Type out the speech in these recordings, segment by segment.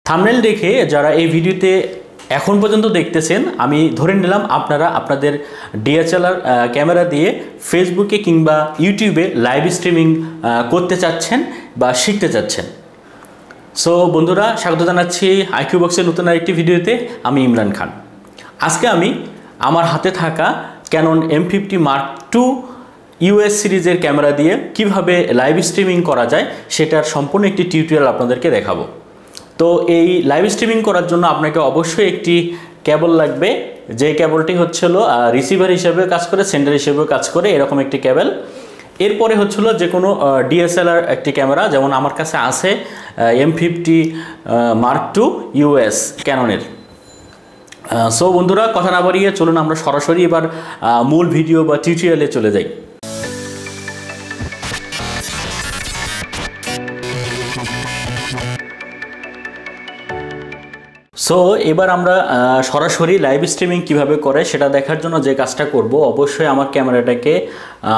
Thumbnail দেখে যারা এই ভিডিওতে এখন পর্যন্ত দেখতেছেন, আমি ধরে নিলাম আপনারা আপনাদের ডিএসএলআর ক্যামেরা দিয়ে ফেসবুকে কিংবা ইউটিউবে লাইভ স্ট্রিমিং করতে চাচ্ছেন বা শিখতে চাচ্ছেন। সো বন্ধুরা, স্বাগত জানাচ্ছি iQue বক্সের নতুন আরেকটি ভিডিওতে। আমি ইমরান খান। আজকে আমি আমার হাতে থাকা Canon M50 Mark-II US সিরিজের ক্যামেরা দিয়ে কিভাবে লাইভ স্ট্রিমিং করা যায় সেটার সম্পূর্ণ একটি টিউটোরিয়াল আপনাদেরকে দেখাবো। তো এই লাইভ স্ট্রিমিং করার জন্য আপনাকে অবশ্যই একটি কেবল লাগবে, যে কেবলটি হচ্ছিল রিসিভার হিসেবে কাজ করে, সেন্ডার হিসেবেও কাজ করে, এরকম একটি কেবল। এরপরে হচ্ছিল যে কোনো ডিএসএলআর একটি ক্যামেরা, যেমন আমার কাছে আছে M50 Mark-II US ক্যাননের। সো বন্ধুরা, কথা না বাড়িয়ে চলুন আমরা সরাসরি এবার মূল ভিডিও বা টিউটোরিয়ালে চলে যাই। সো এবার আমরা সরাসরি লাইভ স্ট্রিমিং কিভাবে করে সেটা দেখার জন্য যে কাজটা করব, অবশ্যই আমার ক্যামেরাটাকে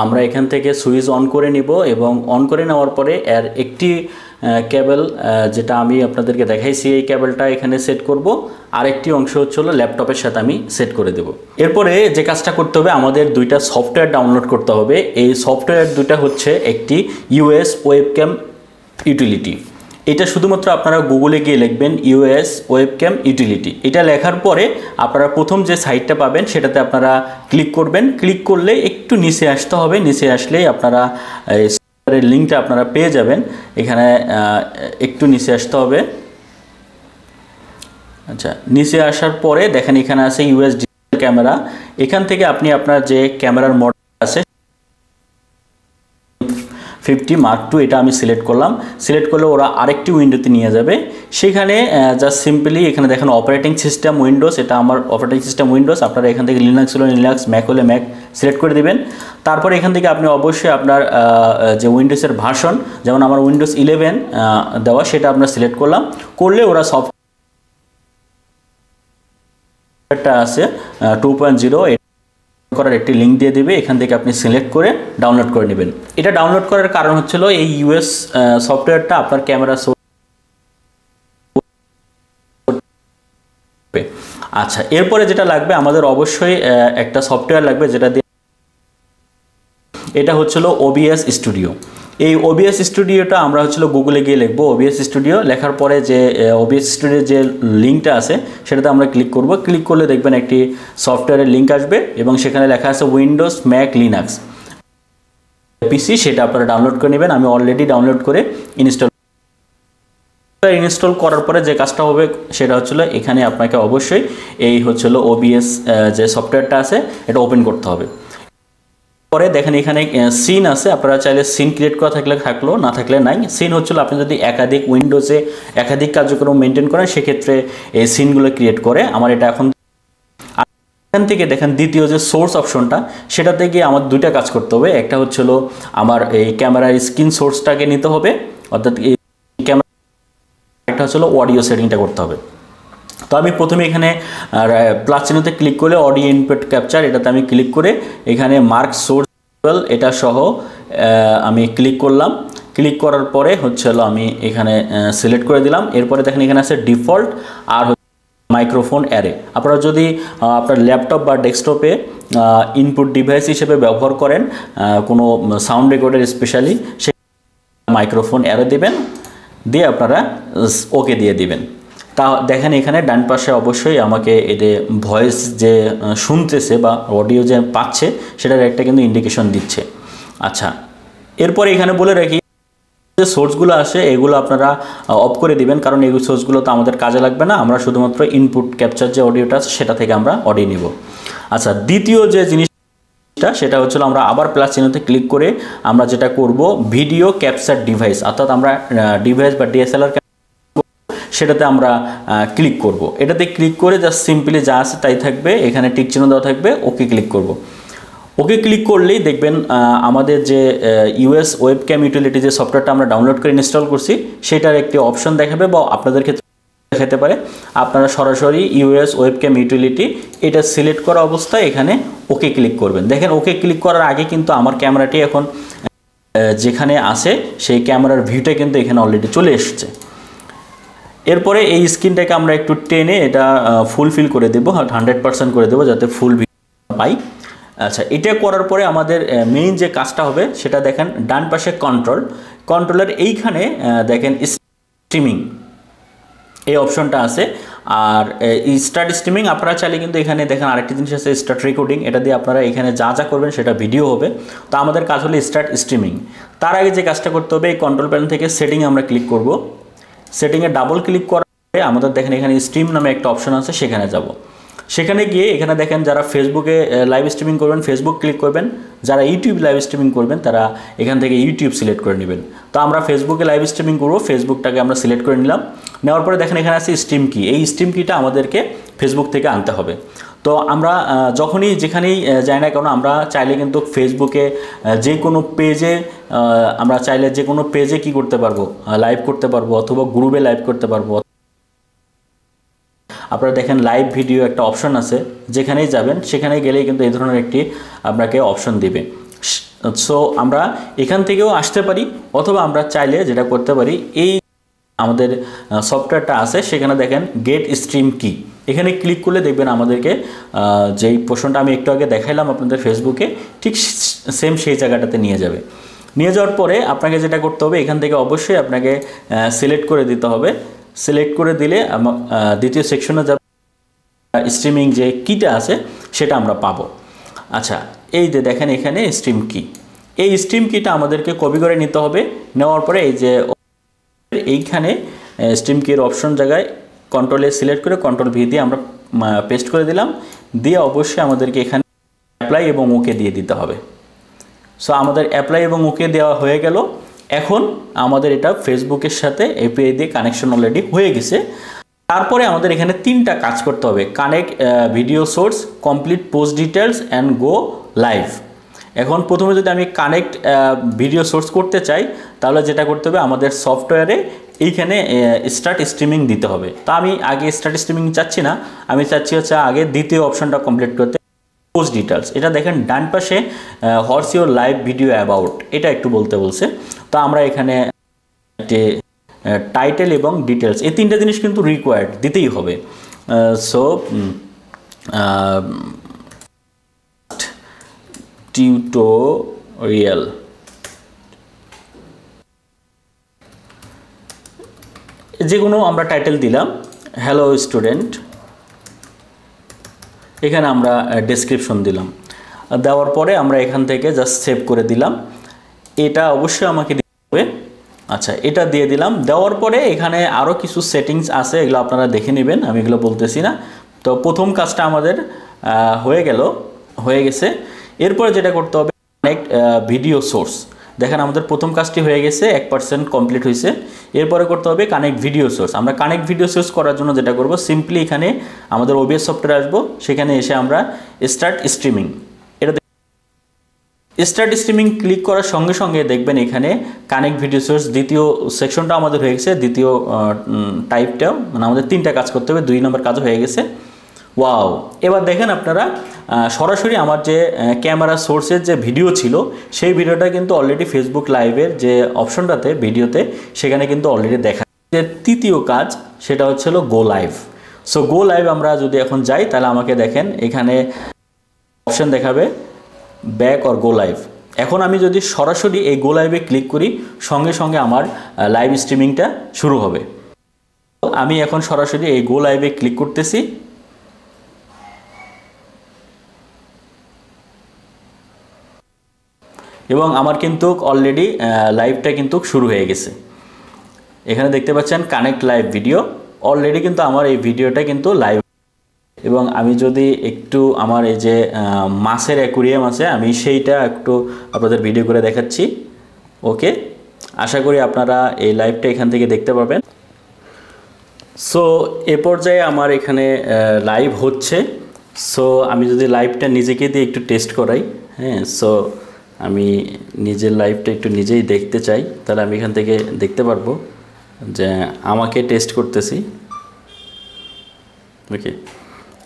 আমরা এখান থেকে সুইচ অন করে নিব এবং অন করে নেওয়ার পরে এর একটি কেবল, যেটা আমি আপনাদেরকে দেখাইছি, এই কেবলটা এখানে সেট করব, আর একটি অংশ হচ্ছিল ল্যাপটপের সাথে আমি সেট করে দেব। এরপরে যে কাজটা করতে হবে, আমাদের দুইটা সফটওয়্যার ডাউনলোড করতে হবে। এই সফটওয়্যার দুইটা হচ্ছে একটি US ওয়েবক্যাম ইউটিলিটি। এটা শুধুমাত্র আপনারা গুগলে গিয়ে লিখবেন US ওয়েবক্যাম ইউটিলিটি। এটা লেখার পরে আপনারা প্রথম যে সাইটটা পাবেন সেটাতে আপনারা ক্লিক করবেন। ক্লিক করলে একটু নিচে আসতে হবে, নিচে আসলেই আপনারা এই লিঙ্কটা আপনারা পেয়ে যাবেন। এখানে একটু নিচে আসতে হবে। আচ্ছা, নিচে আসার পরে দেখেন এখানে আছে US ডিজিটাল ক্যামেরা। এখান থেকে আপনি আপনার যে ক্যামেরার মডেল আছে 50 Mark-II, এটা আমি সিলেক্ট করলাম। সিলেক্ট করলে ওরা আরেকটি উইন্ডোতে নিয়ে যাবে। সেখানে জাস্ট সিম্পলি এখানে দেখেন অপারেটিং সিস্টেম উইন্ডোজ, এটা আমার অপারেটিং সিস্টেম উইন্ডোজ। আপনারা এখান থেকে লিনাক্স হলে লিনাক্স, ম্যাক হলে ম্যাক সিলেক্ট করে দিবেন। তারপরে এখান থেকে আপনি অবশ্যই আপনার যে উইন্ডোজের ভার্সন, যেমন আমার উইন্ডোজ 11 দেওয়া, সেটা আপনার সিলেক্ট করলাম। করলে ওরা সফটওয়্যারটা আছে 2.0 করার একটি লিঙ্ক দিয়ে দেবে। এখান থেকে আপনি সিলেক্ট করে ডাউনলোড করে নেবেন। এটা ডাউনলোড করার কারণ হচ্ছিল এই US সফটওয়্যারটা আপনার ক্যামেরা। আচ্ছা, এরপরে যেটা লাগবে আমাদের অবশ্যই একটা সফটওয়্যার লাগবে, যেটা দিয়ে, এটা হচ্ছিল OBS Studio। এই OBS স্টুডিওটা আমরা হচ্ছিল গুগলে গিয়ে লিখবো OBS স্টুডিও। লেখার পরে যে OBS স্টুডিওর যে লিঙ্কটা আছে সেটাতে আমরা ক্লিক করব। ক্লিক করলে দেখবেন একটি সফটওয়্যারের লিঙ্ক আসবে এবং সেখানে লেখা আছে উইন্ডোজ, ম্যাক, লিনাক্স, পিসি। সেটা আপনারা ডাউনলোড করে নেবেন। আমি অলরেডি ডাউনলোড করে ইনস্টল করার পরে যে কাজটা হবে সেটা হচ্ছিল এখানে আপনাকে অবশ্যই এই হচ্ছিল OBS যে সফটওয়্যারটা আছে এটা ওপেন করতে হবে। পরে দেখেন এখানে সিন আছে, আপনারা চাইলে সিন ক্রিয়েট করা থাকলো, না থাকলে নাই। সিন হচ্ছিল আপনি যদি একাধিক উইন্ডোজে একাধিক কার্যক্রম মেনটেন করেন সেক্ষেত্রে এই সিনগুলো ক্রিয়েট করে। আমার এটা এখন এখান থেকে দেখেন দ্বিতীয় যে সোর্স অপশনটা, সেটাতে গিয়ে আমার দুইটা কাজ করতে হবে। একটা হচ্ছিল আমার এই ক্যামেরার স্ক্রিন সোর্সটাকে নিতে হবে, অর্থাৎ এই ক্যামেরা, একটা হচ্ছিল অডিও সেটিংটা করতে হবে। তো আমি প্রথমে এখানে প্লাস চিহ্নতে ক্লিক করে অডিও ইনপুট ক্যাপচার, এটাতে আমি ক্লিক করে এখানে মার্ক সোর্স এটা সহ আমি ক্লিক করলাম। ক্লিক করার পরে হচ্ছিল আমি এখানে সিলেক্ট করে দিলাম। এরপরে দেখেন এখানে আছে ডিফল্ট আর মাইক্রোফোন অ্যারে। আপনারা যদি আপনার ল্যাপটপ বা ডেস্কটপে ইনপুট ডিভাইস হিসেবে ব্যবহার করেন কোনো সাউন্ড রেকর্ডার স্পেশালি, সে মাইক্রোফোন অ্যারে দেবেন, দিয়ে আপনারা ওকে দিয়ে দিবেন। তা দেখেন এখানে ডান পাশে অবশ্যই আমাকে এতে ভয়েস যে শুনতেছে বা অডিও যে পাচ্ছে সেটার একটা কিন্তু ইন্ডিকেশন দিচ্ছে। আচ্ছা, এরপরে এখানে বলে রাখি যে সোর্সগুলো আসে এগুলো আপনারা অফ করে দিবেন, কারণ এই সোর্সগুলো তো আমাদের কাজে লাগবে না। আমরা শুধুমাত্র ইনপুট ক্যাপচার যে অডিওটা আছে সেটা থেকে আমরা অডিও নিব। আচ্ছা, দ্বিতীয় যে জিনিসটা সেটা হচ্ছিল আমরা আবার প্লাস চিহ্নতে ক্লিক করে আমরা যেটা করব ভিডিও ক্যাপচার ডিভাইস, অর্থাৎ আমরা ডিভাইস বা DSLR সেটাতে আমরা ক্লিক করব। এটাতে ক্লিক করে জাস্ট সিম্পলি যা আছে তাই থাকবে, এখানে টিক চিহ্ন দেওয়া থাকবে, ওকে ক্লিক করব। ওকে ক্লিক করলেই দেখবেন আমাদের যে US ওয়েবক্যাম ইউটিলিটি যে সফটওয়্যারটা আমরা ডাউনলোড করে ইনস্টল করছি সেটার একটি অপশন দেখাবে, বা আপনাদের ক্ষেত্রে দেখাতে পারে। আপনারা সরাসরি US ওয়েবক্যাম ইউটিলিটি এটা সিলেক্ট করা অবস্থায় এখানে ওকে ক্লিক করবেন। দেখেন ওকে ক্লিক করার আগে কিন্তু আমার ক্যামেরাটি এখন যেখানে আছে সেই ক্যামেরার ভিউটা কিন্তু এখানে অলরেডি চলে এসেছে। এরপরে এই স্ক্রিনটাকে আমরা একটু টেনে এটা ফুলফিল করে দেবো, 100% করে দেবো যাতে ফুল পাই। আচ্ছা, এটা করার পরে আমাদের মেইন যে কাজটা হবে সেটা দেখেন ডান পাশে কন্ট্রোলের এইখানে দেখেন স্ট্রিমিং এই অপশনটা আছে। আর স্টার্ট স্ট্রিমিং আপনারা চাইলে কিন্তু এখানে দেখেন আরেকটি জিনিস আছে স্টার্ট রেকর্ডিং, এটা দিয়ে আপনারা এখানে যা যা করবেন সেটা ভিডিও হবে। তো আমাদের কাজ হলো স্টার্ট স্ট্রিমিং। তার আগে যে কাজটা করতে হবে এই কন্ট্রোল প্যানেল থেকে সেটিংয়ে আমরা ক্লিক করব। সেটিংয়ে ডাবল ক্লিক করার পরে আমাদের দেখেন এখানে স্ট্রিম নামে একটা অপশন আছে, সেখানে যাব। সেখানে গিয়ে এখানে দেখেন যারা ফেসবুকে লাইভ স্ট্রিমিং করবেন ফেসবুক ক্লিক করবেন, যারা ইউটিউব লাইভ স্ট্রিমিং করবেন তারা এখান থেকে ইউটিউব সিলেক্ট করে নেবেন। তো আমরা ফেসবুকে লাইভ স্ট্রিমিং করবো, ফেসবুকটাকে আমরা সিলেক্ট করে নিলাম। নেওয়ার পরে দেখেন এখানে আছে স্ট্রিম কি, এই স্ট্রিম কিটা আমাদেরকে ফেসবুক থেকে আনতে হবে। তো আমরা যখনই যেখানেই যাই না কেন আমরা চাইলে কিন্তু ফেসবুকে যে কোনো পেজে আমরা চাইলে যে কোনো পেজে কী করতে পারবো, লাইভ করতে পারবো, অথবা গ্রুপে লাইভ করতে পারবো। আপনারা দেখেন লাইভ ভিডিও একটা অপশন আছে, যেখানেই যাবেন সেখানে গেলেই কিন্তু এই ধরনের একটি আপনাকে অপশন দিবে। সো আমরা এখান থেকেও আসতে পারি, অথবা আমরা চাইলে যেটা করতে পারি এই আমাদের সফটওয়্যারটা আছে সেখানে দেখেন গেট স্ট্রিম কি, এখানে ক্লিক করলে দেখবেন আমাদেরকে যেই পোর্শনটা আমি একটু আগে দেখাইলাম আপনাদের ফেসবুকে ঠিক সেম সেই জায়গাটাতে নিয়ে যাবে। নিয়ে যাওয়ার পরে আপনাকে যেটা করতে হবে এখান থেকে অবশ্যই আপনাকে সিলেক্ট করে দিতে হবে। সিলেক্ট করে দিলে দ্বিতীয় সেকশনে যাবে স্ট্রিমিং যে কিটা আছে সেটা আমরা পাবো। আচ্ছা, এই যে দেখেন এখানে স্ট্রিম কি, এই স্ট্রিম কিটা আমাদেরকে কপি করে নিতে হবে। নেওয়ার পরে এই যে এইখানে স্ট্রিম কির অপশন জায়গায় কন্ট্রোল এ সিলেক্ট করে কন্ট্রোল ভি দিয়ে আমরা পেস্ট করে দিলাম। দিয়ে অবশ্যই আমাদেরকে এখানে অ্যাপ্লাই এবং ওকে দিয়ে দিতে হবে। সো আমাদের অ্যাপ্লাই এবং ওকে দেওয়া হয়ে গেল। এখন আমাদের এটা ফেসবুকের সাথে এপিআই দিয়ে কানেকশন অলরেডি হয়ে গেছে। তারপরে আমাদের এখানে তিনটা কাজ করতে হবে, connect video source, complete post details and go live. এখন প্রথমে যদি আমি কানেক্ট ভিডিও সোর্স করতে চাই তাহলে যেটা করতে হবে আমাদের সফটওয়্যারে এইখানে স্টার্ট স্ট্রিমিং দিতে হবে। তো আমি আগে স্টার্ট স্ট্রিমিং চাচ্ছি না, আমি চাচ্ছি হচ্ছে আগে দ্বিতীয় অপশনটা কমপ্লিট করতে, পোস্ট ডিটেলস। এটা দেখেন ডান পাশে what's your live video about, এটা একটু বলতে বলছে। তো আমরা এখানে টাইটেল এবং ডিটেলস এই তিনটা জিনিস কিন্তু রিকোয়ার্ড দিতেই হবে। সো টিউটোরিয়াল যে কোনো আমরা টাইটেল দিলাম, হ্যালো স্টুডেন্ট। এখানে আমরা ডেসক্রিপশন দিলাম। দেওয়ার পরে আমরা এখান থেকে জাস্ট সেভ করে দিলাম। এটা অবশ্যই আমাকে দিতে হবে। আচ্ছা, এটা দিয়ে দিলাম। দেওয়ার পরে এখানে আরও কিছু সেটিংস আছে, এগুলো আপনারা দেখে নেবেন, আমি এগুলো বলতেছি না। তো প্রথম কাজটা আমাদের হয়ে গেছে। এরপরে যেটা করতে হবে কানেক্ট ভিডিও সোর্স। দেখেন আমাদের প্রথম কাজটি হয়ে গেছে, 1% কমপ্লিট হয়েছে। এরপরে করতে হবে কানেক্ট ভিডিও সোর্স। আমরা কানেক্ট ভিডিও সোর্স করার জন্য যেটা করব সিম্পলি এখানে আমাদের ওবিএস সফটওয়্যার আসবো, সেখানে এসে আমরা স্টার্ট স্ট্রিমিং, এটা স্টার্ট স্ট্রিমিং ক্লিক করার সঙ্গে সঙ্গে দেখবেন এখানে কানেক্ট ভিডিও সোর্স দ্বিতীয় সেকশনটা আমাদের হয়ে গেছে, দ্বিতীয় টাইপটাও, মানে আমাদের তিনটা কাজ করতে হবে, 2 নম্বর কাজ হয়ে গেছে। ওয়াও! এবার দেখেন আপনারা সরাসরি আমার যে ক্যামেরা সোর্সের যে ভিডিও ছিল সেই ভিডিওটা কিন্তু অলরেডি ফেসবুক লাইভের যে অপশনটাতে ভিডিওতে সেখানে কিন্তু অলরেডি দেখা। যে তৃতীয় কাজ সেটা হচ্ছিল গো লাইভ। সো গো লাইভ আমরা যদি এখন যাই তাহলে আমাকে দেখেন এখানে অপশন দেখাবে ব্যাক অর গো লাইভ। এখন আমি যদি সরাসরি এই গো লাইভে ক্লিক করি সঙ্গে সঙ্গে আমার লাইভ স্ট্রিমিংটা শুরু হবে। আমি এখন সরাসরি এই গো লাইভে ক্লিক করতেছি। এবং আমার কিন্তু অলরেডি লাইভটা কিন্তু শুরু হয়ে গেছে। এখানে দেখতে পাচ্ছেন কানেক্ট লাইভ ভিডিও, অলরেডি কিন্তু আমার এই ভিডিওটা কিন্তু লাইভ। এবং আমি যদি একটু আমার এই যে মাছের অ্যাকুরিয়াম আছে আমি সেইটা একটু আপনাদের ভিডিও করে দেখাচ্ছি। ওকে, আশা করি আপনারা এই লাইভটা এখান থেকে দেখতে পাবেন। সো এ পর্যায়ে আমার এখানে লাইভ হচ্ছে। সো আমি যদি লাইভটা নিজেকে দিয়ে একটু টেস্ট করাই, হ্যাঁ, সো আমি নিজের লাইভটা একটু নিজেই দেখতে চাই, তাহলে আমি এখান থেকে দেখতে পারবো যে আমাকে টেস্ট করতেছি। ওকে,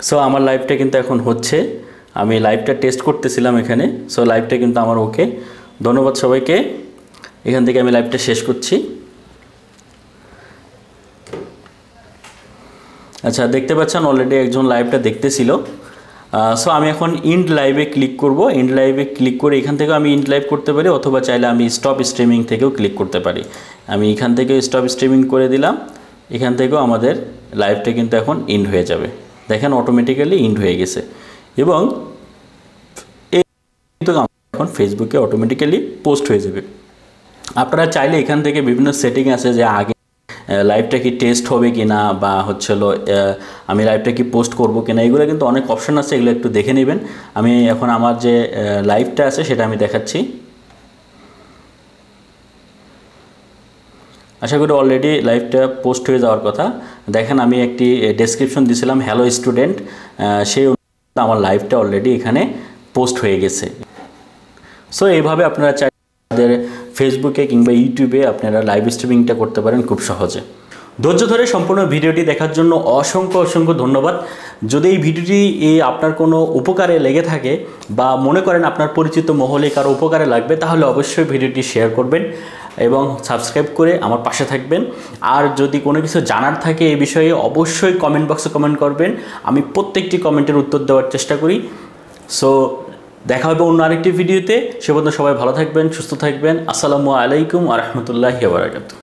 সো আমার লাইভটা কিন্তু এখন হচ্ছে, আমি লাইভটা টেস্ট করতেছিলাম এখানে। সো লাইভটা কিন্তু আমার ওকে। ধন্যবাদ সবাইকে। এখান থেকে আমি লাইভটা শেষ করছি। আচ্ছা, দেখতে পাচ্ছেন অলরেডি একজন লাইভটা দেখতেছিল। সো আমি এখন ইন্ড লাইভে ক্লিক করব। ইন্ড লাইভে ক্লিক করে এখান থেকেও আমি ইন্ড লাইভ করতে পারি, অথবা চাইলে আমি স্টপ স্ট্রিমিং থেকেও ক্লিক করতে পারি। আমি এখান থেকে স্টপ স্ট্রিমিং করে দিলাম। এখান থেকেও আমাদের লাইভটা কিন্তু এখন ইন্ড হয়ে যাবে। দেখেন অটোমেটিক্যালি ইন্ড হয়ে গেছে, এবং এই কিন্তু এখন ফেসবুকে অটোমেটিক্যালি পোস্ট হয়ে যাবে। আপনারা চাইলে এখান থেকে বিভিন্ন সেটিং আছে যে আগে লাইভটা কি টেস্ট হবে কি না, বা হচ্ছিলো আমি লাইভটা কি পোস্ট করব কিনা, এগুলো কিন্তু অনেক অপশন আছে, এগুলো একটু দেখে নেবেন। আমি এখন আমার যে লাইভটা আছে সেটা আমি দেখাচ্ছি। আশা করি অলরেডি লাইভটা পোস্ট হয়ে যাওয়ার কথা। দেখেন আমি একটি ডেসক্রিপশন দিয়েছিলাম হ্যালো স্টুডেন্ট, সেই অনুযায়ী আমার লাইভটা অলরেডি এখানে পোস্ট হয়ে গেছে। সো এইভাবে আপনারা চাইলে ফেসবুকে কিংবা ইউটিউবে আপনারা লাইভ স্ট্রিমিংটা করতে পারেন খুব সহজে। ধৈর্য ধরে সম্পূর্ণ ভিডিওটি দেখার জন্য অসংখ্য অসংখ্য ধন্যবাদ। যদি এই ভিডিওটি আপনার কোনো উপকারে লেগে থাকে, বা মনে করেন আপনার পরিচিত মহলে কারো উপকারে লাগবে, তাহলে অবশ্যই ভিডিওটি শেয়ার করবেন এবং সাবস্ক্রাইব করে আমার পাশে থাকবেন। আর যদি কোনো কিছু জানার থাকে এই বিষয়ে অবশ্যই কমেন্ট বক্সে কমেন্ট করবেন। আমি প্রত্যেকটি কমেন্টের উত্তর দেওয়ার চেষ্টা করি। সো দেখা হবে অন্য আরেকটি ভিডিওতে। সে পর্যন্ত সবাই ভালো থাকবেন, সুস্থ থাকবেন। আসসালামু আলাইকুম ওয়া রাহমাতুল্লাহি ওয়া বারাকাতুহু।